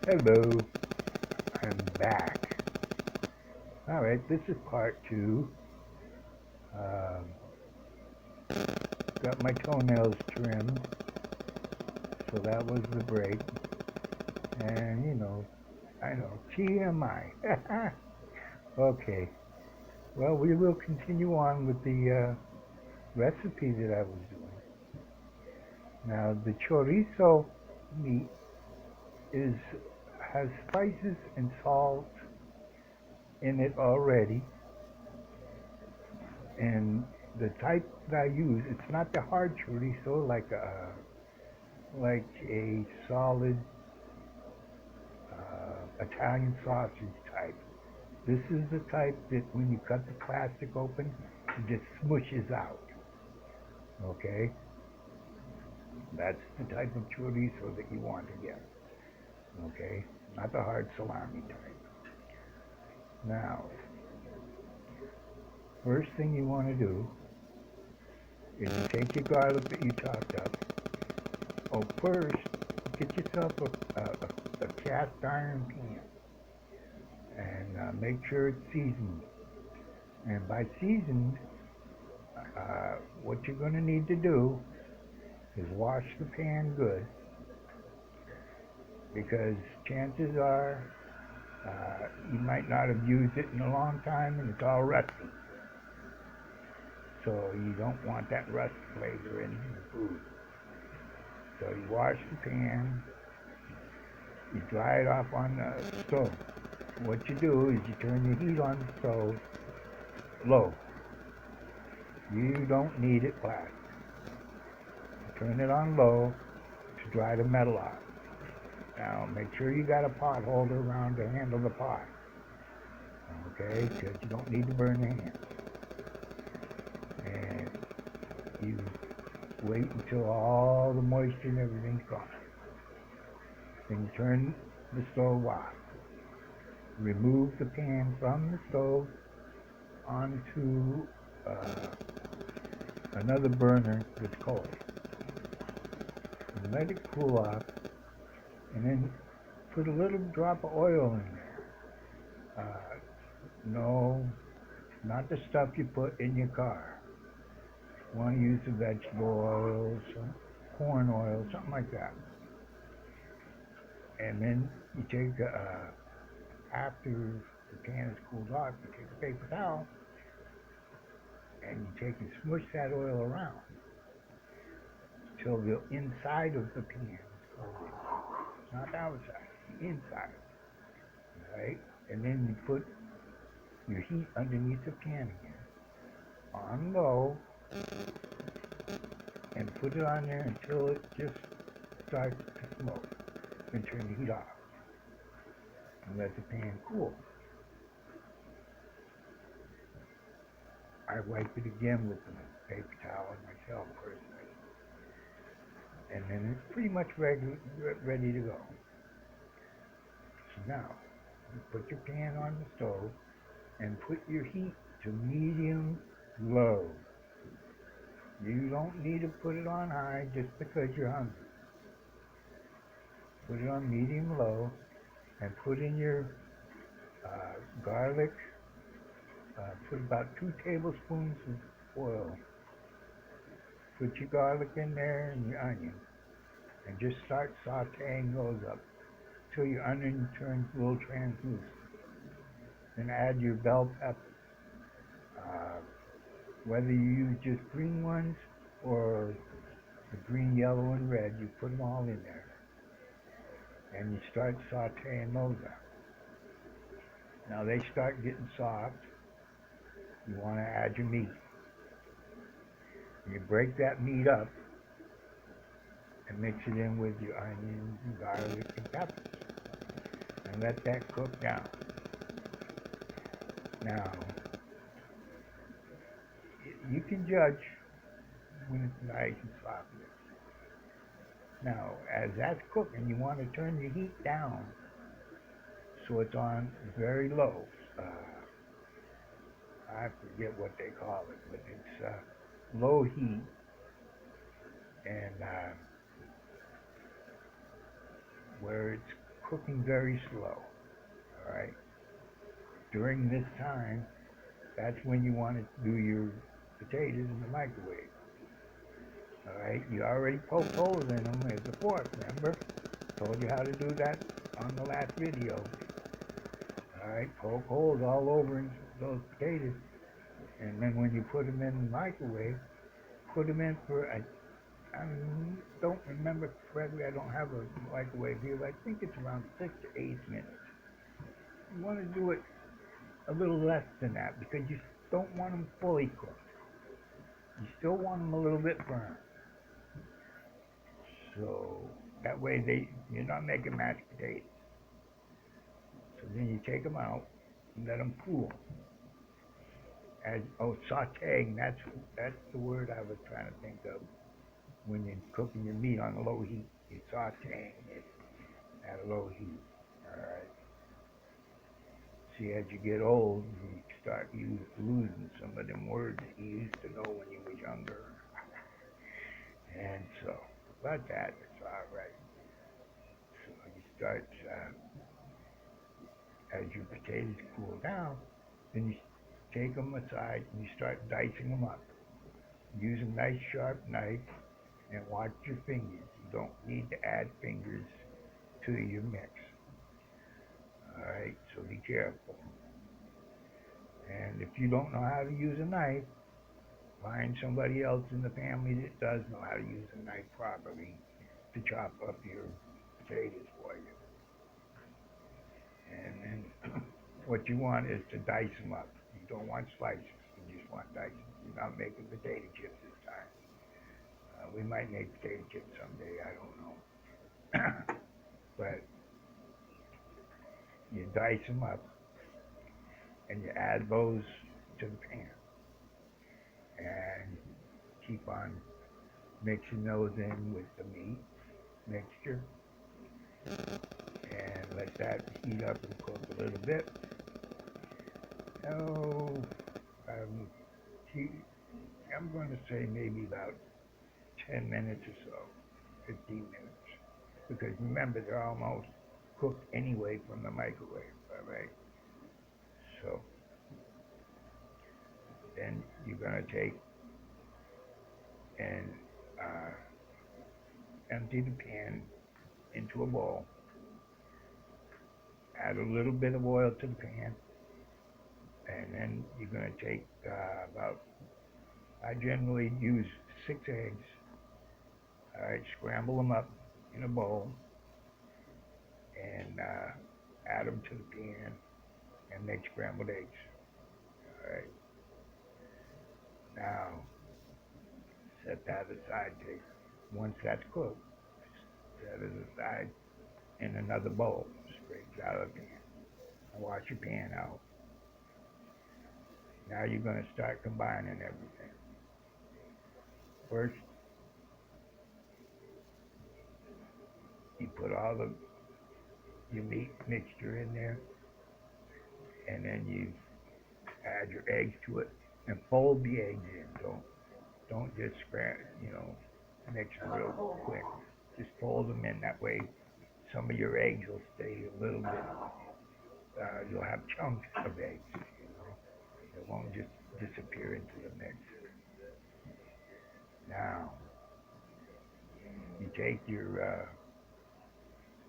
Hello, I'm back. Alright, this is part two. Um, got my toenails trimmed, so that was the break. And I know, TMI. Okay, well, we will continue on with the recipe that I was doing. Now, the chorizo meat has spices and salt in it already, and the type that I use, it's not the hard chorizo like a solid Italian sausage type. This is the type that when you cut the plastic open, it just smushes out. Okay, that's the type of chorizo that you want to get. Okay, not the hard salami type. Now, first thing you want to do is you take your garlic that you chopped up. Oh, first, get yourself a cast iron pan and make sure it's seasoned. And by seasoned, what you're going to need to do is wash the pan good, because chances are you might not have used it in a long time and it's all rusty. So you don't want that rust flavor in the food. So you wash the pan, you dry it off on the stove. What you do is you turn your heat on the stove low. You don't need it flat. You turn it on low to dry the metal off. Now make sure you got a pot holder around to handle the pot. Okay, because you don't need to burn your hands. And you wait until all the moisture and everything's gone. Then you turn the stove off. Remove the pan from the stove onto another burner that's cold. And let it cool off, and then put a little drop of oil in there. No, not the stuff you put in your car. You want to use the vegetable oil, some corn oil, something like that. And then you take, after the pan is cooled off, you take a paper towel and you take and smush that oil around till the inside of the pan is coated. Not the outside, the inside. Right? And then you put your heat underneath the pan again, on low, and put it on there until it just starts to smoke. Then turn the heat off and let the pan cool. I wipe it again with the paper towel myself personally, and then it's pretty much ready to go. So now, you put your pan on the stove and put your heat to medium low. You don't need to put it on high just because you're hungry. Put it on medium low and put in your garlic. Put about 2 tablespoons of oil. Put your garlic in there and your onion, and just start sauteing those up till your onion turns a little translucent. Then add your bell peppers. Whether you use just green ones or the green, yellow, and red, you put them all in there. And you start sauteing those up. Now they start getting soft. You want to add your meat. You break that meat up and mix it in with your onions and garlic and peppers. And let that cook down. Now, you can judge when it's nice and soft. Now, as that's cooking, you want to turn your heat down so it's on very low. I forget what they call it, but it's low heat, and where it's cooking very slow. All right. During this time, that's when you want to do your potatoes in the microwave. All right. You already poked holes in them as a fork. Remember? Told you how to do that on the last video. All right. Poke holes all over in those potatoes, and then when you put them in the microwave, put them in for I don't remember correctly. I don't have a microwave here, but I think it's around 6 to 8 minutes. You want to do it a little less than that because you don't want them fully cooked. You still want them a little bit burnt. So that way you're not making mashed potatoes. So then you take them out and let them cool. Sauteing, that's the word I was trying to think of. When you're cooking your meat on low heat, you're sauteing it at a low heat. All right. See, as you get old, you start losing some of them words that you used to know when you were younger. And so, but that's all right. So you start, as your potatoes cool down, then you take them aside and you start dicing them up. Use a nice sharp knife and watch your fingers. You don't need to add fingers to your mix. Alright, so be careful. And if you don't know how to use a knife, find somebody else in the family that does know how to use a knife properly to chop up your potatoes for you. And then what you want is to dice them up. You don't want slices, you just want dice. You're not making potato chips this time. We might make potato chips someday, I don't know. But you dice them up and you add those to the pan. And keep on mixing those in with the meat mixture. And let that heat up and cook a little bit. Oh, I'm going to say maybe about 10 minutes or so, 15 minutes. Because remember, they're almost cooked anyway from the microwave, all right? So then you're going to take and empty the pan into a bowl. Add a little bit of oil to the pan. And then you're going to take I generally use 6 eggs. All right, scramble them up in a bowl and add them to the pan and make scrambled eggs. All right. Now, set that aside. Once that's cooked, set it aside in another bowl, straight out of the pan. And wash your pan out. Now you're going to start combining everything. First, you put all your meat mixture in there, and then you add your eggs to it, and fold the eggs in. Don't just mix them real quick. Just fold them in. That way, some of your eggs will stay a little bit. You'll have chunks of eggs. It won't just disappear into the mix. Now, you take your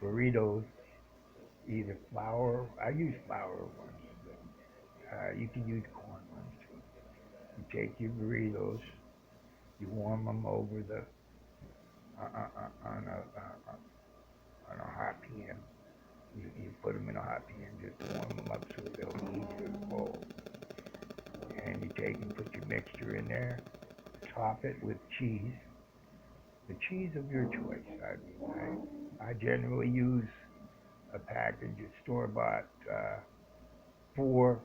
burritos, either flour. I use flour ones, but you can use corn ones too. You take your burritos, you warm them over on a hot pan. You put them in a hot pan, just warm them up so they'll easily fold. And you take and put your mixture in there, top it with cheese. The cheese of your choice. I generally use a package of store-bought 4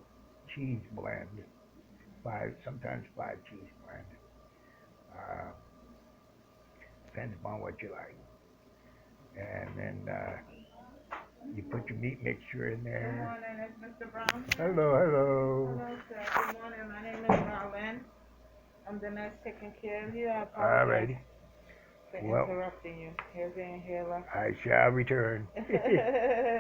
cheese blend, sometimes 5 cheese blend. Depends upon what you like. And then you put your meat mixture in there. Good morning, it's Mr. Brown. Hello. Hello, sir. Good morning. My name is Marlene. I'm the nurse taking care of you. I apologize. Alrighty. for Well- interrupting you. Here's Angela. I shall return.